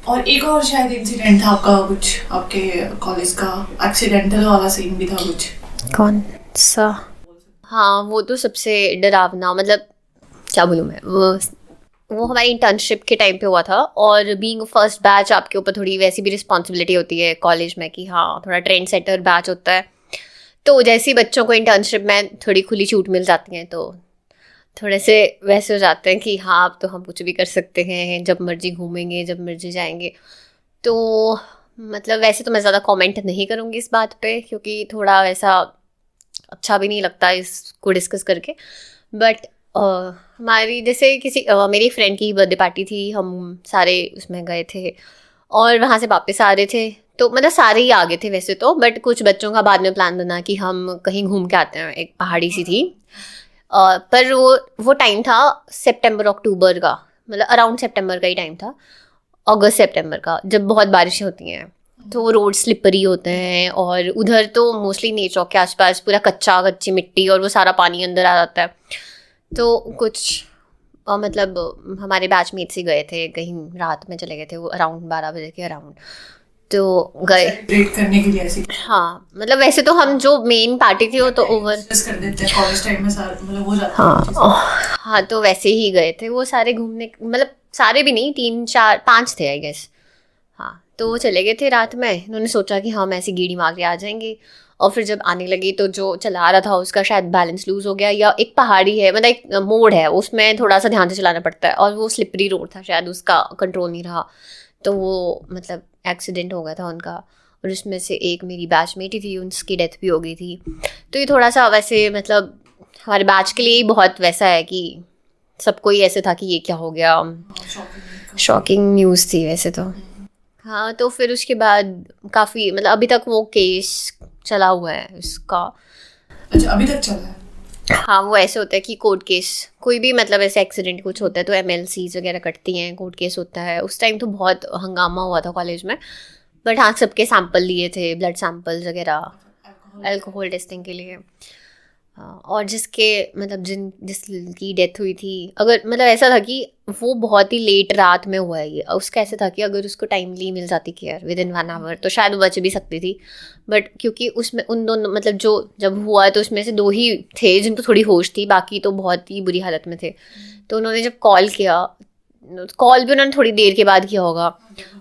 और एक और शायद इंसिडेंट था आपका, कुछ आपके कॉलेज का एक्सीडेंटल वाला सीन भी था कुछ। कौन सा? हाँ, वो तो सबसे डरावना, मतलब क्या बोलूँ मैं, वो हमारी इंटर्नशिप के टाइम पे हुआ था। और बीइंग फर्स्ट बैच आपके ऊपर थोड़ी वैसी भी रिस्पॉन्सिबिलिटी होती है कॉलेज में कि हाँ थोड़ा ट्रेंड सेटर बैच होता है। तो जैसे ही बच्चों को इंटर्नशिप में थोड़ी खुली छूट मिल जाती है तो थोड़े से वैसे हो जाते हैं कि हाँ अब तो हम कुछ भी कर सकते हैं, जब मर्जी घूमेंगे, जब मर्जी जाएंगे। तो मतलब वैसे तो मैं ज़्यादा कमेंट नहीं करूँगी इस बात पे, क्योंकि थोड़ा वैसा अच्छा भी नहीं लगता इसको डिस्कस करके। बट हमारी जैसे मेरी फ्रेंड की बर्थडे पार्टी थी, हम सारे उसमें गए थे और वहाँ से वापस आ रहे थे। तो मतलब सारे ही आ गए थे वैसे तो, बट कुछ बच्चों का बाद में प्लान बना कि हम कहीं घूम के आते हैं। एक पहाड़ी सी थी, पर वो टाइम था सितंबर अक्टूबर का, मतलब अराउंड सितंबर का ही टाइम था, अगस्त सितंबर का, जब बहुत बारिशें होती हैं तो रोड स्लिपरी होते हैं। और उधर तो मोस्टली नेचर के आसपास पूरा कच्ची मिट्टी और वो सारा पानी अंदर आ जाता है। तो कुछ मतलब हमारे बैचमेट से गए थे, कहीं रात में चले गए थे, वो अराउंड 12 बजे के अराउंड तो गए सेलिब्रेट करने के लिए ऐसी। हाँ, मतलब वैसे तो हम जो मेन पार्टी थी वो तो ओवर कर देते हैं कॉलेज टाइम में, सारा मतलब हो जाता है। हाँ, तो वैसे ही गए थे वो सारे घूमने, मतलब सारे भी नहीं, 3 4 5 थे आई गेस। हाँ, तो वो चले गए थे रात में। उन्होंने सोचा कि हम ऐसी गेड़ी मार के आ जाएंगे, और फिर जब आने लगी तो जो चला रहा था उसका शायद बैलेंस लूज हो गया, या एक पहाड़ी है, मतलब एक मोड़ है, उसमें थोड़ा सा ध्यान से चलाना पड़ता है, और वो स्लिपरी रोड था, शायद उसका कंट्रोल नहीं रहा, तो वो मतलब एक्सीडेंट हो गया था उनका। और उसमें से एक मेरी बैचमेट ही थी, उसकी डेथ भी हो गई थी। तो ये थोड़ा सा वैसे मतलब हमारे बैच के लिए ही बहुत वैसा है कि सबको ही ऐसे था कि ये क्या हो गया, शॉकिंग न्यूज़ थी वैसे तो। हाँ, तो फिर उसके बाद काफ़ी, मतलब अभी तक वो केस चला हुआ है उसका। अच्छा, अभी तक चल रहा है? हाँ, वो ऐसे होता है कि कोर्ट केस, कोई भी मतलब ऐसे एक्सीडेंट कुछ होता है तो MLCs वगैरह कटती हैं, कोर्ट केस होता है। उस टाइम तो बहुत हंगामा हुआ था कॉलेज में। बट हाँ, सबके सैंपल लिए थे, ब्लड सैंपल्स वगैरह, अल्कोहल टेस्टिंग के लिए। और जिसके मतलब जिसकी डेथ हुई थी, अगर मतलब ऐसा था कि वो बहुत ही लेट रात में हुआ है ये, उसका ऐसा था कि अगर उसको टाइमली मिल जाती केयर विद इन 1 आवर तो शायद वो बच भी सकती थी। बट क्योंकि उसमें उन दोनों, मतलब जो जब हुआ तो उसमें से 2 ही थे जिनको थोड़ी होश थी, बाकी तो बहुत ही बुरी हालत में थे। तो उन्होंने जब कॉल भी उन्होंने थोड़ी देर के बाद किया होगा,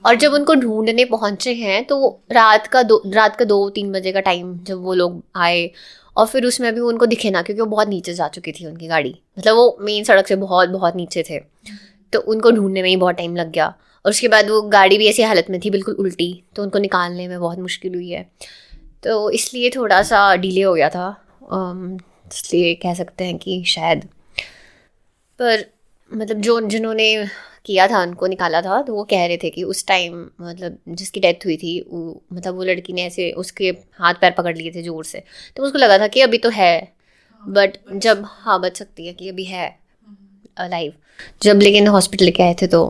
और जब उनको ढूंढने पहुंचे हैं तो रात का 2-3 बजे का टाइम जब वो लोग आए, और फिर उसमें भी उनको दिखे ना, क्योंकि वो बहुत नीचे जा चुकी थी उनकी गाड़ी, मतलब वो मेन सड़क से बहुत बहुत नीचे थे। तो उनको ढूंढने में ही बहुत टाइम लग गया, और उसके बाद वो गाड़ी भी ऐसी हालत में थी बिल्कुल उल्टी, तो उनको निकालने में बहुत मुश्किल हुई है। तो इसलिए थोड़ा सा डिले हो गया था, इसलिए कह सकते हैं कि शायद। पर मतलब जिन्होंने किया था, उनको निकाला था, तो वो कह रहे थे कि उस टाइम मतलब जिसकी डेथ हुई थी वो लड़की ने ऐसे उसके हाथ पैर पकड़ लिए थे ज़ोर से, तो उसको लगा था कि अभी तो है, बट जब हाँ बच सकती है कि अभी है अलाइव, जब लेकिन हॉस्पिटल लेके आए थे तो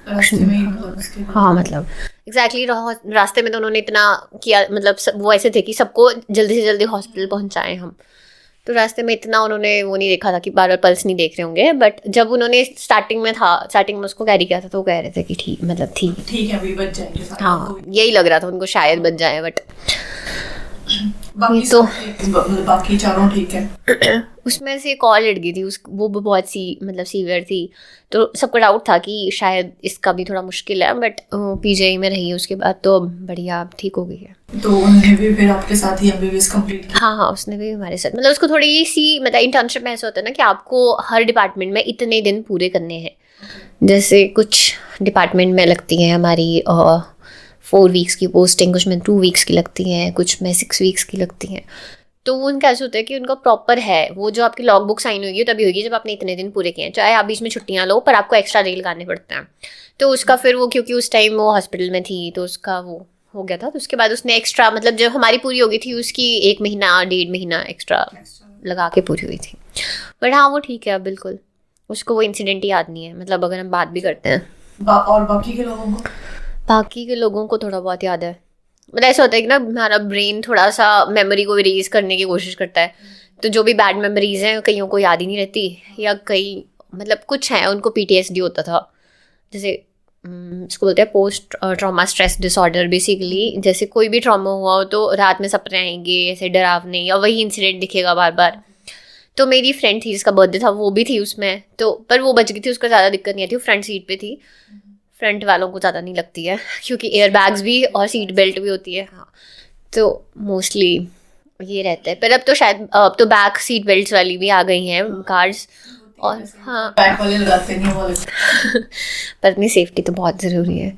रास्ते में ही मतलब हाँ मतलब एग्जैक्टली रास्ते में तो उन्होंने इतना किया, मतलब वो ऐसे थे कि सबको जल्दी से जल्दी हॉस्पिटल पहुंचाएं हम। तो रास्ते में इतना उन्होंने वो नहीं देखा था कि बार बार पल्स नहीं देख रहे होंगे। बट जब उन्होंने स्टार्टिंग में उसको कैरी किया था तो वो कह रहे थे कि ठीक है, अभी बच जाएंगे सारे। हाँ, यही लग रहा था उनको शायद बच जाए, बट बाकी तो बाकी चारों ठीक है। उसमें से एक और लड़की थी, वो बहुत मतलब सीवियर थी, तो सबको डाउट था कि शायद इसका भी थोड़ा मुश्किल है, बट PGI में रही उसके बाद तो बढ़िया ठीक हो गई है। तो उन्होंने भी फिर आपके साथ ही MBBS कंप्लीट किया? हाँ, उसने भी हमारे साथ, मतलब उसको थोड़ी सी, मतलब इंटर्नशिप में ऐसा होता है ना कि आपको हर डिपार्टमेंट में इतने दिन पूरे करने हैं। जैसे कुछ डिपार्टमेंट में लगती हैं हमारी 4 वीक्स की पोस्टिंग, कुछ में 2 वीक्स की लगती हैं, कुछ में 6 वीक्स की लगती हैं। तो वो उनका ऐसा होता है कि उनका प्रॉपर है, वो जो आपकी लॉग बुक साइन होगी तभी होगी जब आपने इतने दिन पूरे किए हैं, चाहे आप बीच में छुट्टियाँ लो, पर आपको एक्स्ट्रा डे लगाने पड़ते हैं। तो उसका फिर वो, क्योंकि उस टाइम वो हॉस्पिटल में थी तो उसका वो हो गया था, तो उसके बाद उसने एक्स्ट्रा, मतलब जब हमारी पूरी हो गई थी उसकी 1 महीना 1.5 महीना एक्स्ट्रा लगा के पूरी हुई थी। बट हाँ, वो ठीक है अब बिल्कुल, उसको वो इंसिडेंट ही याद नहीं है, मतलब अगर हम बात भी करते हैं। और बाकी के लोगों को थोड़ा बहुत याद है। मतलब ऐसा होता है कि ना हमारा ब्रेन थोड़ा सा मेमोरी को इरेज करने की कोशिश करता है, तो जो भी बैड मेमोरीज हैं कईयों को याद ही नहीं रहती, या कई मतलब कुछ हैं उनको PTSD होता था, जैसे इसको बोलते हैं post trauma stress disorder. Basically जैसे कोई भी ट्रॉमा हुआ हो तो रात में सपने आएंगे ऐसे डरावने, या वही इंसिडेंट दिखेगा बार बार। तो मेरी फ्रेंड थी जिसका बर्थडे था, वो भी थी उसमें, तो पर वो बच गई थी, उसको ज़्यादा दिक्कत नहीं आती, वो फ्रंट सीट पे थी। फ्रंट वालों को ज़्यादा नहीं लगती है क्योंकि एयर बैग्स भी और सीट बेल्ट भी होती है। हाँ, तो मोस्टली ये रहता है। पर अब तो शायद अब तो बैक सीट बेल्ट वाली भी आ गई हैं कार्स। और हाँ बैक वाले लगाते नहीं वो वाले। पर अपनी सेफ्टी तो बहुत ज़रूरी है।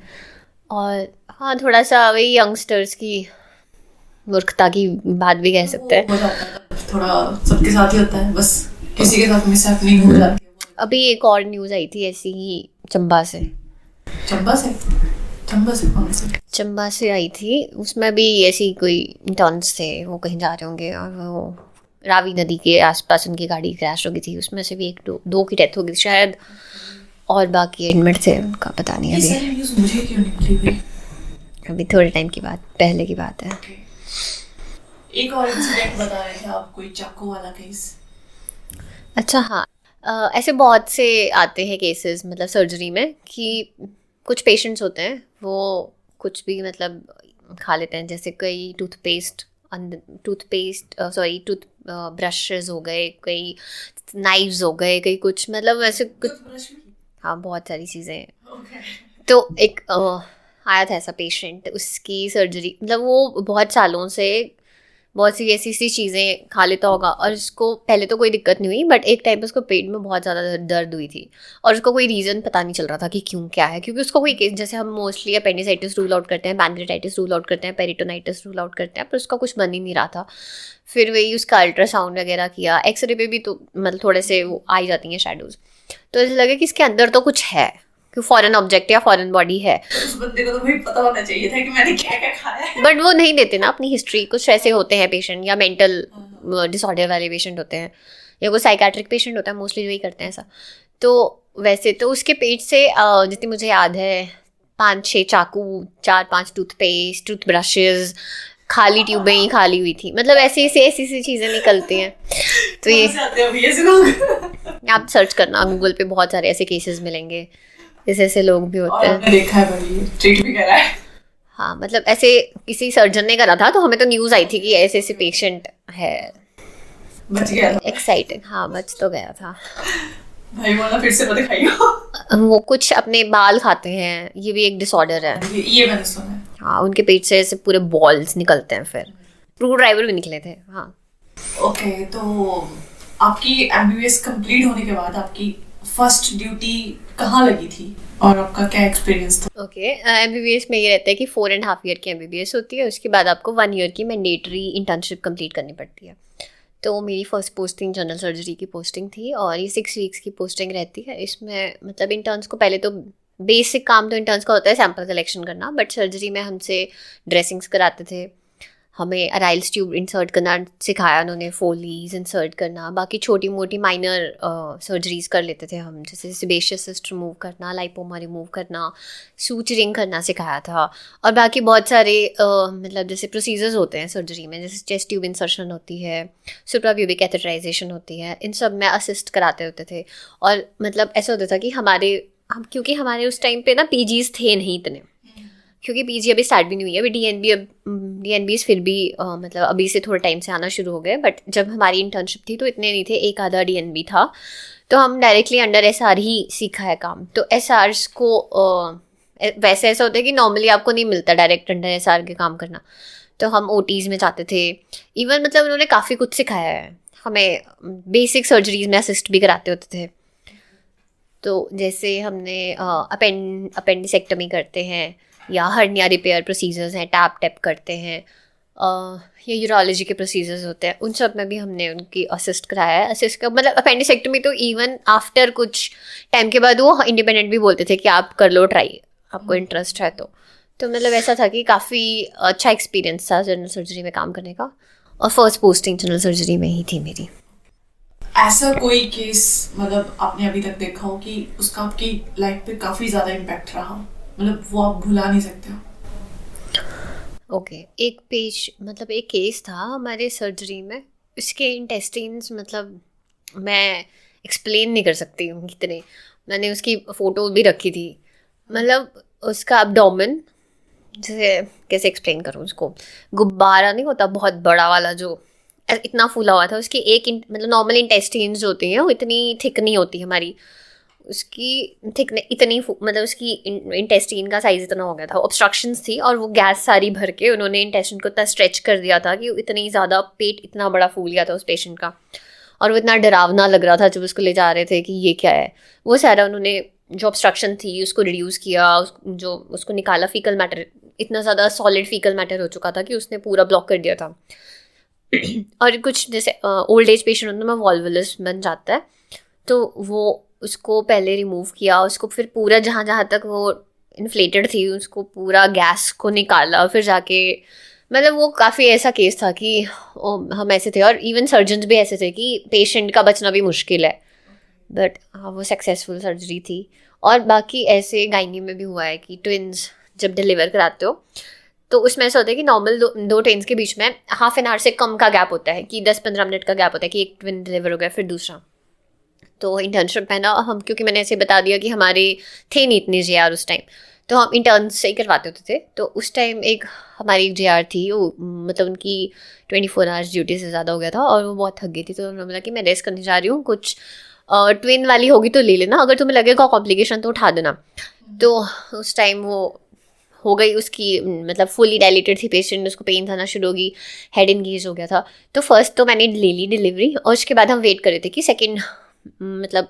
और हाँ, थोड़ा सा वही यंगस्टर्स की मूर्खता की बात भी कह सकते हैं। हो जाता है थोड़ा, सबके साथ ही होता है, बस किसी के साथ मिसहैपनिंग हो जाती है। अभी एक और न्यूज़ आई थी ऐसी ही चंबा से। चंबा से कौन से? चंबा से आई थी, उसमें भी ऐसी कोई इंटर्न्स थे, वो कहीं जा रहे होंगे और वो रावी नदी के आसपास उनकी गाड़ी क्रैश हो गई थी, उसमें से भी दो की डेथ हो गई शायद, और बाकी एडमिट थे, उनका पता नहीं। ये सारी न्यूज़ मुझे क्यों निकली हुई? अभी थोड़े टाइम की बात, पहले की बात है। एक और इंसिडेंट बता रहे थे आप, कोई चाकू वाला केस। अच्छा हाँ, ऐसे बहुत से आते हैं केसेस मतलब सर्जरी में कि कुछ पेशेंट्स होते हैं वो कुछ भी मतलब खा लेते हैं, जैसे कई टूथ ब्रशेस हो गए, कई नाइव्स हो गए, कई कुछ मतलब वैसे कुछ। हाँ, बहुत सारी चीज़ें हैं। तो एक आया था ऐसा पेशेंट, उसकी सर्जरी मतलब वो बहुत सालों से बहुत सी ऐसी चीज़ें खा लेता होगा, और उसको पहले तो कोई दिक्कत नहीं हुई, बट एक टाइम पे उसको पेट में बहुत ज़्यादा दर्द हुई थी, और उसको कोई रीज़न पता नहीं चल रहा था कि क्यों क्या है, क्योंकि उसको कोई केस, जैसे हम मोस्टली अपेंडिसाइटिस रूल आउट करते हैं, पैनक्रेटाइटिस रूल आउट करते हैं, पेरिटोनाइटिस रूल आउट करते हैं, पर उसका कुछ बन ही नहीं रहा था। फिर वही उसका अल्ट्रासाउंड वगैरह किया, एक्सरे पे भी तो मतलब थोड़े से वो आ ही जाती हैं शेडोज़, तो ऐसा लगा कि इसके अंदर तो कुछ है, कि फॉरेन ऑब्जेक्ट या फॉरेन बॉडी है। उस बंदे को तो भाई पता होना चाहिए था कि मैंने क्या क्या खाया है। बट वो नहीं देते ना अपनी हिस्ट्री, कुछ ऐसे होते हैं पेशेंट, या मेंटल डिसऑर्डर वाले पेशेंट होते हैं, या कोई साइकेट्रिक पेशेंट होता है, मोस्टली वही करते हैं ऐसा। तो वैसे तो उसके पेट से जितनी मुझे याद है 5-6 चाकू, 4-5 टूथपेस्ट, टूथब्रशेज, खाली ट्यूबें ही खाली हुई थी, मतलब ऐसी चीज़ें निकलती हैं। तो ये आप सर्च करना गूगल पे, बहुत सारे ऐसे केसेस मिलेंगे, ऐसे लोग भी होते हैं। और देखा है भाई, ट्रीट भी करा है। हाँ, मतलब ऐसे किसी सर्जन ने करा था, तो हमें तो न्यूज़ आई थी कि ऐसे पेशेंट है। बच गया था। एक्साइटिंग, हाँ, बच तो गया था भाई, वाला फिर से मत खाइयो। वो कुछ अपने बाल खाते हैं, ये भी एक डिसऑर्डर है। ये मैंने सुना है। हाँ, उनके पेट से ऐसे पूरे बॉल्स निकलते हैं, फिर स्क्रू ड्राइवर भी निकले थे। हाँ, ओके, तो आपकी MBBS कंप्लीट होने के बाद आपकी फर्स्ट ड्यूटी कहाँ लगी थी और आपका क्या एक्सपीरियंस था? ओके, MBBS में ये रहता है कि 4.5 ईयर की MBBS होती है, उसके बाद आपको 1 ईयर की मैंडेटरी इंटर्नशिप कंप्लीट करनी पड़ती है। तो मेरी फर्स्ट पोस्टिंग जनरल सर्जरी की पोस्टिंग थी, और ये 6 वीक्स की पोस्टिंग रहती है। इसमें मतलब इंटर्न्स को पहले तो बेसिक काम तो इंटर्न्स का होता है सैंपल कलेक्शन करना, बट सर्जरी में हमसे ड्रेसिंग्स कराते थे, हमें अराइल्स ट्यूब इंसर्ट करना सिखाया उन्होंने, फोलीज इंसर्ट करना, बाकी छोटी मोटी माइनर सर्जरीज कर लेते थे हम, जैसे सेबेशियस सिस्ट रिमूव करना, लाइपोमा रिमूव करना, सूचरिंग करना सिखाया था। और बाकी बहुत सारे मतलब जैसे प्रोसीजर्स होते हैं सर्जरी में, जैसे चेस्ट ट्यूब इंसर्शन होती है, सुप्राप्यूबिक कैथेटराइजेशन होती है, इन सब में असिस्ट कराते होते थे। और मतलब ऐसा होता था कि क्योंकि हमारे उस टाइम पे ना PGs थे नहीं इतने, क्योंकि PG अभी स्टार्ट भी नहीं हुई है, अभी DNBs फिर भी मतलब अभी से थोड़े टाइम से आना शुरू हो गए, बट जब हमारी इंटर्नशिप थी तो इतने नहीं थे, एक आधा DNB था, तो हम डायरेक्टली अंडर SR ही सीखा है काम। तो SRs को वैसे ऐसा होता है कि नॉर्मली आपको नहीं मिलता डायरेक्ट अंडर SR के काम करना, तो हम OTs में जाते थे। इवन मतलब उन्होंने काफ़ी कुछ सिखाया है हमें, बेसिक सर्जरीज में असिस्ट भी कराते होते थे। तो जैसे हमने अपेंडिसेक्टमी करते हैं, या हर्निया रिपेयर प्रोसीजर्स हैं, टैप करते हैं, या यूरोलॉजी के प्रोसीजर्स होते हैं, उन सब में भी हमने उनकी असिस्ट कराया है। असिस्ट का मतलब अपेंडिसेक्टमी तो इवन आफ्टर कुछ टाइम के बाद वो इंडिपेंडेंट भी बोलते थे कि आप कर लो ट्राई, आपको इंटरेस्ट है तो मतलब ऐसा था कि काफ़ी अच्छा एक्सपीरियंस था जनरल सर्जरी में काम करने का, और फर्स्ट पोस्टिंग जनरल सर्जरी में ही थी मेरी। ऐसा कोई केस मतलब आपने अभी तक देखा हो कि उसका आपकी लाइफ पे काफ़ी ज़्यादा इम्पैक्ट रहा, मतलब वो आप भुला नहीं सकते हो? ओके, एक केस था हमारे सर्जरी में, इसके इंटेस्टिन्स मतलब मैं एक्सप्लेन नहीं कर सकती हूँ कितने. मैंने उसकी फ़ोटो भी रखी थी. मतलब उसका अब्डोमेन, जैसे कैसे एक्सप्लेन करूँ उसको, गुब्बारा नहीं होता बहुत बड़ा वाला जो इतना फूला हुआ था. उसकी एक मतलब नॉर्मल इंटेस्टिन्स जो होती हैं वो इतनी थिक नहीं होती हमारी, उसकी थिक इतनी मतलब उसकी इंटेस्टिन का साइज़ इतना हो गया था. ऑब्स्ट्रक्शंस थी और वो गैस सारी भर के उन्होंने इंटेस्टिन को इतना स्ट्रेच कर दिया था कि इतनी ज़्यादा पेट इतना बड़ा फूल गया था उस पेशेंट का. और वो इतना डरावना लग रहा था जब उसको ले जा रहे थे कि ये क्या है. वो सारा उन्होंने जो ऑब्स्ट्रक्शन थी उसको रिड्यूस किया, जो उसको निकाला. फीकल मैटर, इतना ज़्यादा सॉलिड फीकल मैटर हो चुका था कि उसने पूरा ब्लॉक कर दिया था. और कुछ जैसे ओल्ड एज पेशेंट होता है में वॉल्वुलस बन जाता है, तो वो उसको पहले रिमूव किया. उसको फिर पूरा जहाँ जहाँ तक वो इन्फ्लेटेड थी उसको पूरा गैस को निकाला. फिर जाके मतलब वो काफ़ी ऐसा केस था कि हम ऐसे थे और इवन सर्जन्स भी ऐसे थे कि पेशेंट का बचना भी मुश्किल है. बट हाँ, वो सक्सेसफुल सर्जरी थी. और बाकी ऐसे गायनी में भी हुआ है कि ट्विन्स जब डिलीवर कराते हो तो उसमें ऐसा होता है कि नॉर्मल दो ट्विन्स के बीच में हाफ एन आवर से कम का गैप होता है, कि 10-15 मिनट का गैप होता है कि एक ट्विन डिलीवर हो गया फिर दूसरा. तो इंटर्नशिप में ना हम, क्योंकि मैंने ऐसे बता दिया कि हमारे थे नहीं इतने JR उस टाइम, तो हम इंटर्न से ही करवाते होते थे. तो उस टाइम एक हमारी एक JR थी, वो मतलब उनकी 24 आवर्स ड्यूटी से ज़्यादा हो गया था और वो बहुत थक गई थी. तो उन्होंने बोला कि मैं रेस्ट करने जा रही हूँ, कुछ ट्विन वाली होगी तो ले लेना, अगर तुम्हें लगेगा कॉम्प्लिकेशन तो उठा देना. तो उस टाइम वो हो गई उसकी, मतलब फुली डायलेटेड थी पेशेंट, उसको पेन आना शुरू होगी, हेड इंगेज हो गया था. तो फर्स्ट तो मैंने ले ली डिलीवरी और उसके बाद हम वेट कर रहे थे कि सेकेंड मतलब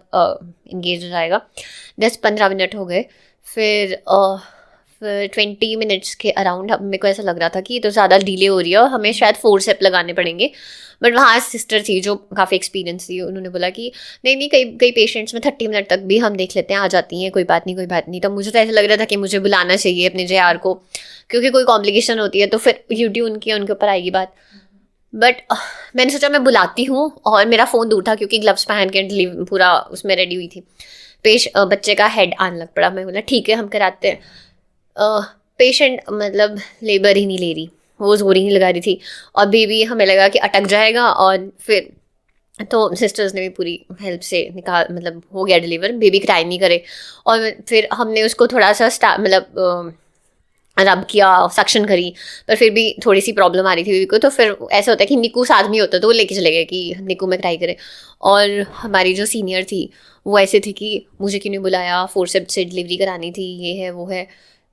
इंगेज हो जाएगा. 10-15 मिनट हो गए. फिर 20 मिनट्स के अराउंड मेरे को ऐसा लग रहा था कि ये तो ज़्यादा डिले हो रही है और हमें शायद फोर्सेप लगाने पड़ेंगे. बट वहाँ सिस्टर थी जो काफ़ी एक्सपीरियंस थी, उन्होंने बोला कि नहीं कई पेशेंट्स में 30 मिनट तक भी हम देख लेते हैं, आ जाती हैं, कोई बात नहीं. तो मुझे तो ऐसा लग रहा था कि मुझे बुलाना चाहिए अपने JR को, क्योंकि कोई कॉम्प्लिकेशन होती है तो फिर ड्यूटी उनकी उनके ऊपर आएगी बात. बट मैंने सोचा मैं बुलाती हूँ और मेरा फ़ोन दूर था क्योंकि ग्लव्स पहन के पूरा उसमें रेडी हुई थी. बच्चे का हेड आने लग पड़ा. मैं बोला ठीक है हम कराते हैं. पेशेंट मतलब लेबर ही नहीं ले रही, वो जोर ही नहीं लगा रही थी और बेबी हमें लगा कि अटक जाएगा. और फिर तो सिस्टर्स ने भी पूरी हेल्प से मतलब हो गया डिलीवर, बेबी क्राई नहीं करे. और फिर हमने उसको थोड़ा सा मतलब रब किया, सक्शन करी, पर फिर भी थोड़ी सी प्रॉब्लम आ रही थी बेबी को. तो फिर ऐसा होता है कि निकू साथ में होता तो वो लेके चले गए कि निकू में क्राई करे. और हमारी जो सीनियर थी वो ऐसे थी कि मुझे क्यों नहीं बुलाया, फोर्सेप्स से डिलीवरी करानी थी, ये है वो है.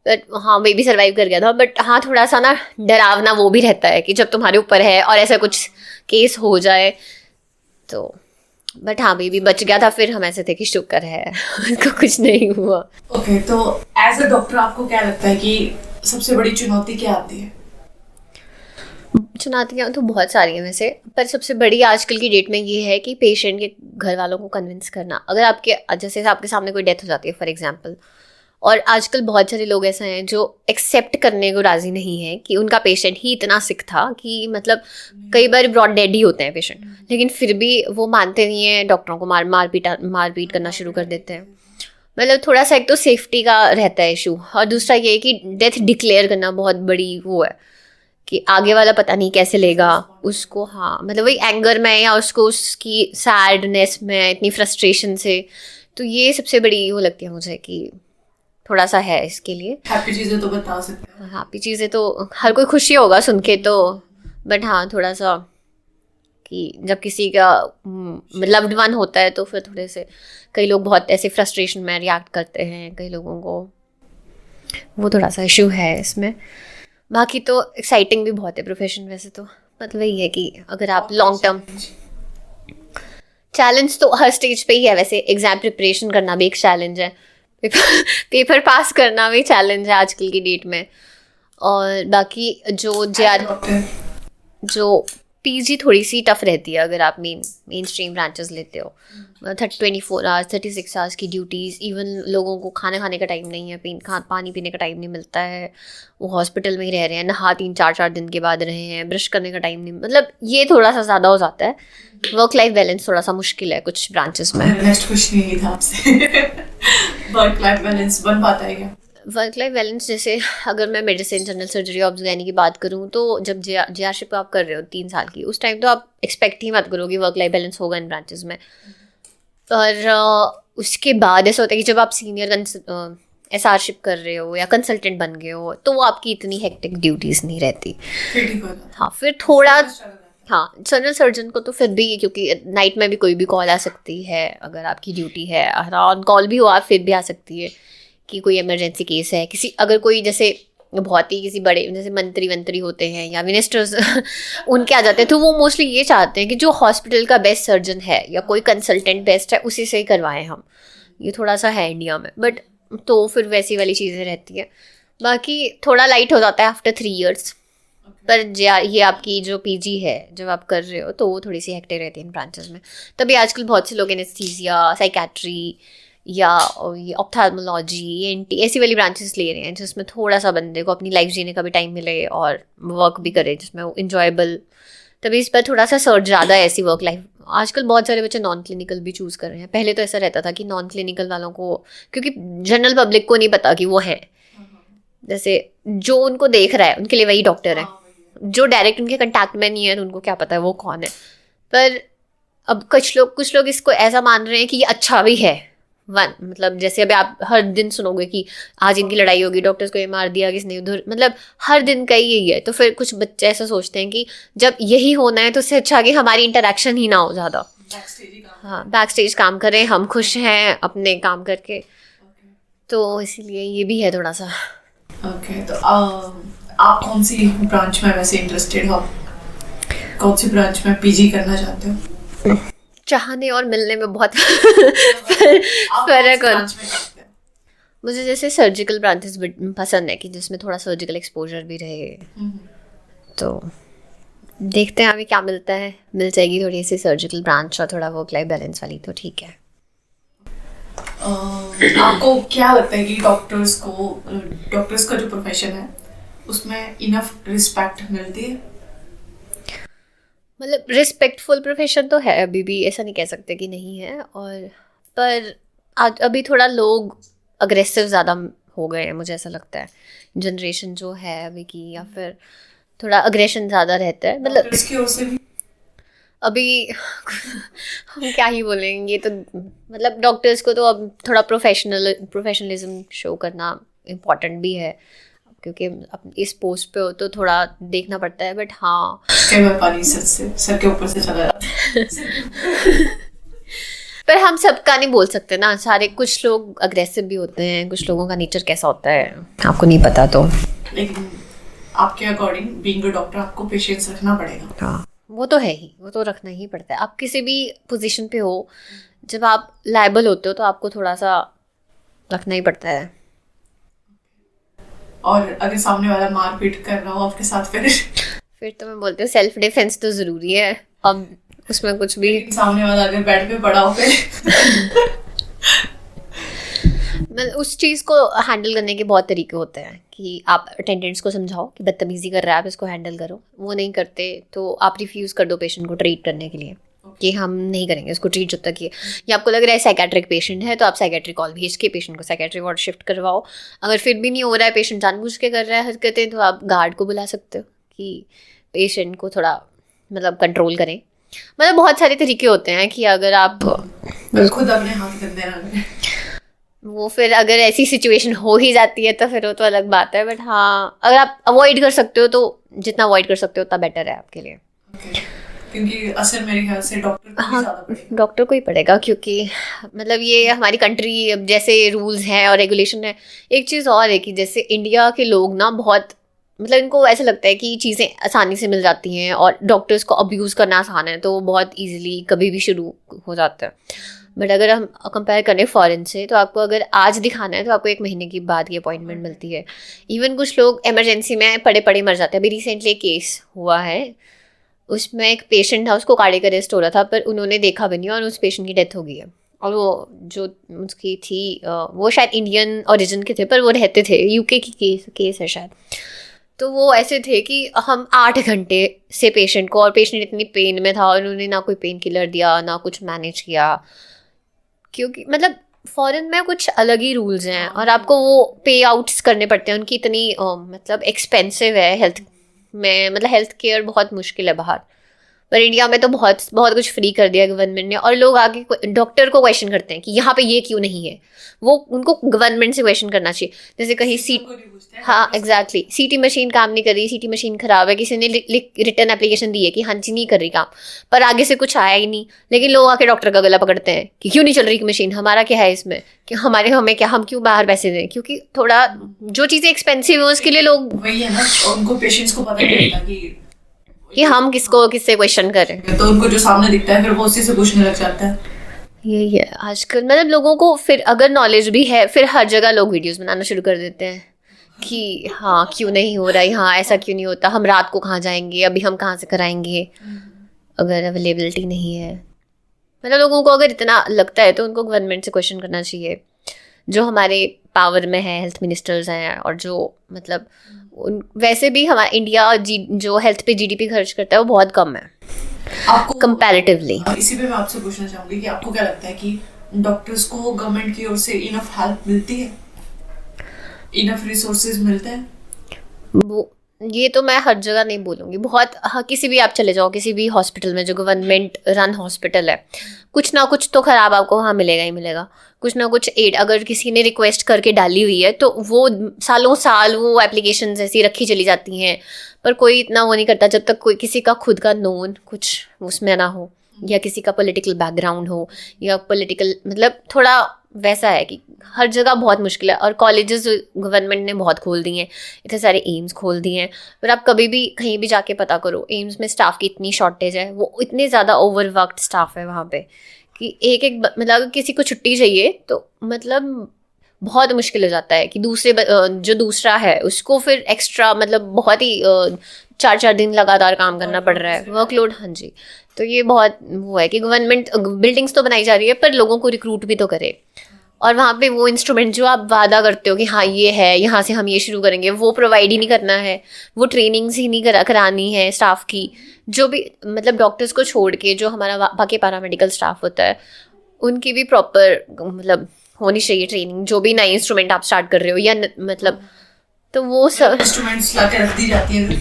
बट हाँ बेबी सर्वाइव कर गया था. बट हाँ थोड़ा सा ना डरावना वो भी रहता है कि जब तुम्हारे ऊपर है और ऐसा कुछ केस हो जाए तो. बट हाँ बेबी बच गया था. फिर हम ऐसे थे कि शुक्र है उसको कुछ नहीं हुआ. ओके, तो एज अ डॉक्टर आपको क्या लगता है कि सबसे बड़ी चुनौती क्या आती है? चुनौतियाँ तो बहुत सारी हैं वैसे, पर सबसे बड़ी आजकल की डेट में ये है कि पेशेंट के घर वालों को कन्विंस करना. अगर जैसे आपके सामने कोई डेथ हो जाती है फॉर एग्जांपल, और आजकल बहुत सारे लोग ऐसे हैं जो एक्सेप्ट करने को राज़ी नहीं है कि उनका पेशेंट ही इतना सिक था कि मतलब कई बार ब्रॉड डेड ही होते हैं पेशेंट, लेकिन फिर भी वो मानते नहीं हैं, डॉक्टरों को मारपीट करना शुरू कर देते हैं. मतलब थोड़ा सा एक तो सेफ्टी का रहता है इशू, और दूसरा ये है कि डेथ डिक्लेयर करना बहुत बड़ी वो है कि आगे वाला पता नहीं कैसे लेगा उसको. हाँ मतलब वही एंगर में या उसको उसकी सैडनेस में, इतनी फ्रस्ट्रेशन से. तो ये सबसे बड़ी वो लगती है मुझे कि थोड़ा सा है इसके लिए. हैप्पी चीज़ें तो बता सकते हैं, हैप्पी चीज़ें तो हर कोई खुशी होगा सुन के तो. बट हाँ थोड़ा सा कि जब किसी का लव्ड वन होता है तो फिर थोड़े से कई लोग बहुत ऐसे फ्रस्ट्रेशन में रिएक्ट करते हैं, कई लोगों को वो थोड़ा सा इशू है इसमें. बाकी तो एक्साइटिंग भी बहुत है प्रोफेशन वैसे तो. मतलब यही है कि अगर आप लॉन्ग टर्म, चैलेंज तो हर स्टेज पे ही है वैसे. एग्जाम प्रिपरेशन करना भी एक चैलेंज है, पेपर पास करना भी चैलेंज है आजकल की डेट में. और बाकी जो PG थोड़ी सी टफ रहती है अगर आप मेन स्ट्रीम ब्रांचेस लेते हो. 24 आवर्स 36 आवर्स की ड्यूटीज़. इवन लोगों को खाने का टाइम नहीं है, पानी पीने का टाइम नहीं मिलता है. वो हॉस्पिटल में ही रह रहे हैं, नहा 3-4 दिन के बाद रहे हैं, ब्रश करने का टाइम नहीं. मतलब ये थोड़ा सा ज़्यादा हो जाता है. वर्क लाइफ बैलेंस थोड़ा सा मुश्किल है कुछ ब्रांचेस में. नेक्स्ट क्वेश्चन यही था आपसे वर्क लाइफ बैलेंस बन पाता है क्या? वर्क लाइफ बैलेंस जैसे अगर मैं मेडिसिन, जनरल सर्जरी, ऑब्स की बात करूँ तो जब जीआरशिप आप कर रहे हो 3 साल की, उस टाइम तो आप एक्सपेक्ट ही मत करो कि वर्क लाइफ बैलेंस होगा इन ब्रांचेस में। पर उसके बाद ऐसा होता है कि जब आप सीनियर एसआरशिप कर रहे हो या कंसल्टेंट बन गए हो तो वो आपकी इतनी हेक्टिक ड्यूटीज़ नहीं रहती। हाँ, फिर थोड़ा, हाँ, जनरल सर्जन को तो फिर भी, क्योंकि नाइट में भी कोई भी कॉल आ सकती है, अगर आपकी ड्यूटी है, ऑन कॉल भी हो आप फिर भी आ सकती है कि कोई इमरजेंसी केस है, किसी अगर कोई जैसे बहुत ही किसी बड़े जैसे मंत्री होते हैं या मिनिस्टर्स उनके आ जाते हैं, तो वो मोस्टली ये चाहते हैं कि जो हॉस्पिटल का बेस्ट सर्जन है या कोई कंसल्टेंट बेस्ट है उसी से ही करवाएं हम। ये थोड़ा सा है इंडिया में, बट तो फिर वैसी वाली चीज़ें रहती हैं। बाकी थोड़ा लाइट हो जाता है आफ्टर 3 years। पर ये आपकी जो पीजी है जब आप कर रहे हो तो वो थोड़ी सी हेक्टिक रहती है इन ब्रांचेस में। तभी आजकल बहुत से लोग एनेस्थीसिया, साइकेट्री या ऑप्थेल्मोलॉजी, एनटी ऐसी वाली ब्रांचेस ले रहे हैं जिसमें थोड़ा सा बंदे को अपनी लाइफ जीने का भी टाइम मिले और वर्क भी करे जिसमें वो इंजॉयबल। तभी इस पर थोड़ा सा सर्च ज़्यादा है ऐसी वर्क लाइफ। आजकल बहुत सारे बच्चे नॉन क्लिनिकल भी चूज़ कर रहे हैं। पहले तो ऐसा रहता था कि नॉन क्लिनिकल वालों को, क्योंकि जनरल पब्लिक को नहीं पता कि वो हैं, जैसे जो उनको देख रहा है उनके लिए वही डॉक्टर है, जो डायरेक्ट उनके कंटैक्ट में नहीं है तो उनको क्या पता है वो कौन है। पर अब कुछ लोग इसको ऐसा मान रहे हैं कि ये अच्छा भी है। मतलब जैसे अभी आप हर दिन सुनोगे कि आज इनकी लड़ाई होगी, डॉक्टर्स को ये मार दिया, किसने उधर, मतलब हर दिन का ही यही है। तो फिर कुछ बच्चे ऐसा सोचते हैं कि जब यही होना है तो उससे अच्छा कि हमारी इंटरेक्शन ही ना हो ज़्यादा, हाँ, बैक स्टेज काम करें, हम खुश हैं अपने काम करके। तो इसीलिए ये भी है थोड़ा सा। ओके, तो आप कौन सी ब्रांच में वैसे इंटरेस्टेड हो? कौन सी ब्रांच में पीजी करना चाहते हो? चाहने और मिलने में बहुत फर्क है। मुझे जैसे सर्जिकल ब्रांचेस पसंद है कि जिसमें थोड़ा सर्जिकल एक्सपोजर भी रहे। तो देखते हैं अभी क्या मिलता है। मिल जाएगी थोड़ी सी सर्जिकल ब्रांच और थोड़ा वर्क लाइफ बैलेंस वाली तो ठीक है। आपको क्या लगता है कि डॉक्टर्स का जो प्रोफेशन है उसमें इनफ रिस्पेक्ट मिलती है? मतलब रिस्पेक्टफुल प्रोफेशन तो है, अभी भी ऐसा नहीं कह सकते कि नहीं है। और पर आज अभी थोड़ा लोग अग्रेसिव ज़्यादा हो गए हैं, मुझे ऐसा लगता है। जनरेशन जो है अभी की, या फिर थोड़ा अग्रेशन ज़्यादा रहता है। मतलब इसकी ओर से भी अभी हम क्या ही बोलेंगे, तो मतलब डॉक्टर्स को तो अब थोड़ा प्रोफेशनलिज्म शो करना इम्पॉर्टेंट भी है, क्योंकि इस पोस्ट पे हो तो थोड़ा देखना पड़ता है। बट हाँ, कई बार पानी सर के ऊपर से चला जाता है। पर हम सबका नहीं बोल सकते ना, सारे, कुछ लोग अग्रेसिव भी होते हैं, कुछ लोगों का नेचर कैसा होता है आपको नहीं पता। तो लेकिन आपके अकॉर्डिंग बीइंग अ डॉक्टर आपको पेशेंस रखना पड़ेगा। हाँ, वो तो है ही, वो तो रखना ही पड़ता है। आप किसी भी पोजीशन पे हो, जब आप लायबल होते हो तो आपको थोड़ा सा रखना ही पड़ता है। और अगर सामने वाला मारपीट कर रहा हो आपके साथ, फिर तो मैं बोलती हूँ सेल्फ डिफेंस तो ज़रूरी है। अब उसमें कुछ भी, सामने वाला अगर बेड पे पड़ा हो फिर मतलब उस चीज़ को हैंडल करने के बहुत तरीके होते हैं कि आप अटेंडेंट्स को समझाओ कि बदतमीजी कर रहा है, आप इसको हैंडल करो। वो नहीं करते तो आप रिफ्यूज़ कर दो पेशेंट को ट्रीट करने के लिए कि हम नहीं करेंगे उसको ट्रीट जब तक ये, या आपको लग रहा है साइकेट्रिक पेशेंट है तो आप साइकेट्री कॉल भेज के पेशेंट को साइकेट्री वार्ड शिफ्ट करवाओ। अगर फिर भी नहीं हो रहा है, पेशेंट जानबूझ के कर रहा है हरकतें, तो आप गार्ड को बुला सकते हो कि पेशेंट को थोड़ा मतलब कंट्रोल करें। मतलब बहुत सारे तरीके होते हैं कि अगर आप खुद अपने हाथ गंदे ना करें। वो फिर अगर ऐसी सिचुएशन हो ही जाती है तो फिर वो तो अलग बात है। बट हाँ, अगर आप अवॉइड कर सकते हो तो जितना अवॉइड कर सकते हो उतना बेटर है आपके लिए। क्योंकि असर मेरे ख्याल से डॉक्टर को ही ज़्यादा पड़ेगा। डॉक्टर को ही पड़ेगा, क्योंकि मतलब ये हमारी कंट्री, अब जैसे रूल्स हैं और रेगुलेशन है। एक चीज़ और है कि जैसे इंडिया के लोग ना बहुत, मतलब इनको ऐसा लगता है कि चीज़ें आसानी से मिल जाती हैं और डॉक्टर्स को अब्यूज़ करना आसान है, तो वो बहुत ईजिली कभी भी शुरू हो जाता है। बट अगर हम कंपेयर करें फॉरेन से, तो आपको अगर आज दिखाना है तो आपको 1 महीने की बाद की अपॉइंटमेंट मिलती है। इवन कुछ लोग इमरजेंसी में पड़े मर जाते हैं। अभी रिसेंटली एक केस हुआ है, उसमें एक पेशेंट था, उसको कार्डियक अरेस्ट हो रहा था, पर उन्होंने देखा भी नहीं और उस पेशेंट की डेथ हो गई है। और वो जो उसकी थी वो शायद इंडियन ओरिजिन के थे, पर वो रहते थे यूके की केस है शायद। तो वो ऐसे थे कि हम 8 घंटे से पेशेंट को, और पेशेंट इतनी पेन में था और उन्होंने ना कोई पेन किलर दिया ना कुछ मैनेज किया, क्योंकि मतलब फॉरेन में कुछ अलग ही रूल्स हैं और आपको वो पे आउट्स करने पड़ते हैं, उनकी इतनी मतलब एक्सपेंसिव है हेल्थ में, मतलब हेल्थ केयर बहुत मुश्किल है बाहर। पर इंडिया में तो बहुत बहुत कुछ फ्री कर दिया गवर्नमेंट ने, और लोग आगे डॉक्टर को क्वेश्चन करते हैं कि यहाँ पे ये क्यों नहीं है। वो उनको गवर्नमेंट से क्वेश्चन करना चाहिए। जैसे कहीं हाँ एग्जैक्टली, सीटी मशीन काम नहीं कर रही, सीटी मशीन खराब है, किसी ने रिटर्न एप्लीकेशन दी है कि हाँ जी नहीं कर रही काम, पर आगे से कुछ आया ही नहीं। लेकिन लोग आके डॉक्टर का गला पकड़ते हैं कि क्यों नहीं चल रही मशीन, हमारा क्या है इसमें, कि हमें क्या, हम क्यों बाहर पैसे दें, क्योंकि थोड़ा जो चीज़ें एक्सपेंसिव है उसके लिए लोग, वही है ना, उनको पेशेंट्स को पता नहीं होता कि हम किससे क्वेश्चन करें, तो उनको जो सामने दिखता है फिर वो उसी से पूछने लग जाता है। यही है आजकल, मतलब लोगों को फिर अगर नॉलेज भी है फिर हर जगह लोग वीडियोस बनाना शुरू कर देते हैं कि हाँ क्यों नहीं हो रहा है, हाँ ऐसा क्यों नहीं होता, हम रात को कहाँ जाएंगे, अभी हम कहाँ से कराएंगे अगर अवेलेबिलिटी नहीं है। मतलब लोगों को अगर इतना लगता है तो उनको गवर्नमेंट से क्वेश्चन करना चाहिए, जो हमारे पावर में है, हेल्थ मिनिस्टर्स हैं, और जो मतलब वैसे भी हमारा इंडिया जो हेल्थ पे जीडीपी खर्च करता है वो बहुत कम है आपको कंपैरेटिवली। इसी पे मैं आपसे पूछना चाहूंगी कि आपको क्या लगता है कि डॉक्टर्स को गवर्नमेंट की ओर से इनफ हेल्प मिलती है, इनफ रिसोर्सेज मिलते हैं? वो ये तो मैं हर जगह नहीं बोलूँगी, बहुत हाँ, किसी भी आप चले जाओ, किसी भी हॉस्पिटल में जो गवर्नमेंट रन हॉस्पिटल है, कुछ ना कुछ तो ख़राब आपको वहाँ मिलेगा ही मिलेगा, कुछ ना कुछ एड अगर किसी ने रिक्वेस्ट करके डाली हुई है तो वो सालों साल वो एप्लीकेशंस ऐसी रखी चली जाती हैं, पर कोई इतना वो नहीं करता जब तक कोई किसी का खुद का नोन कुछ उसमें ना हो, या किसी का पॉलिटिकल बैकग्राउंड हो, या पॉलिटिकल मतलब थोड़ा वैसा है कि हर जगह बहुत मुश्किल है। और कॉलेजेस गवर्नमेंट ने बहुत खोल दिए हैं, इतने सारे एम्स खोल दिए हैं, पर आप कभी भी कहीं भी जाके पता करो एम्स में स्टाफ की इतनी शॉर्टेज है, वो इतने ज़्यादा ओवरवर्कड स्टाफ है वहाँ पे कि एक मतलब अगर किसी को छुट्टी चाहिए तो मतलब बहुत मुश्किल हो जाता है कि जो दूसरा है उसको फिर एक्स्ट्रा मतलब बहुत ही 4-4 दिन लगातार काम करना पड़ रहा है, वर्कलोड। हाँ जी, तो ये बहुत वो है कि गवर्नमेंट बिल्डिंग्स तो बनाई जा रही है पर लोगों को रिक्रूट भी तो करे, और वहाँ पे वो इंस्ट्रूमेंट जो आप वादा करते हो कि हाँ ये है, यहाँ से हम ये शुरू करेंगे, वो प्रोवाइड ही नहीं करना है, वो ट्रेनिंग्स ही नहीं करानी है स्टाफ की, जो भी मतलब डॉक्टर्स को छोड़ के जो हमारा बाकी पैरामेडिकल स्टाफ होता है उनकी भी प्रॉपर मतलब होनी चाहिए ट्रेनिंग, जो भी नए इंस्ट्रूमेंट आप स्टार्ट कर रहे हो या मतलब, तो वो सब इंस्ट्रूमेंट्स ला के रख दी जाती है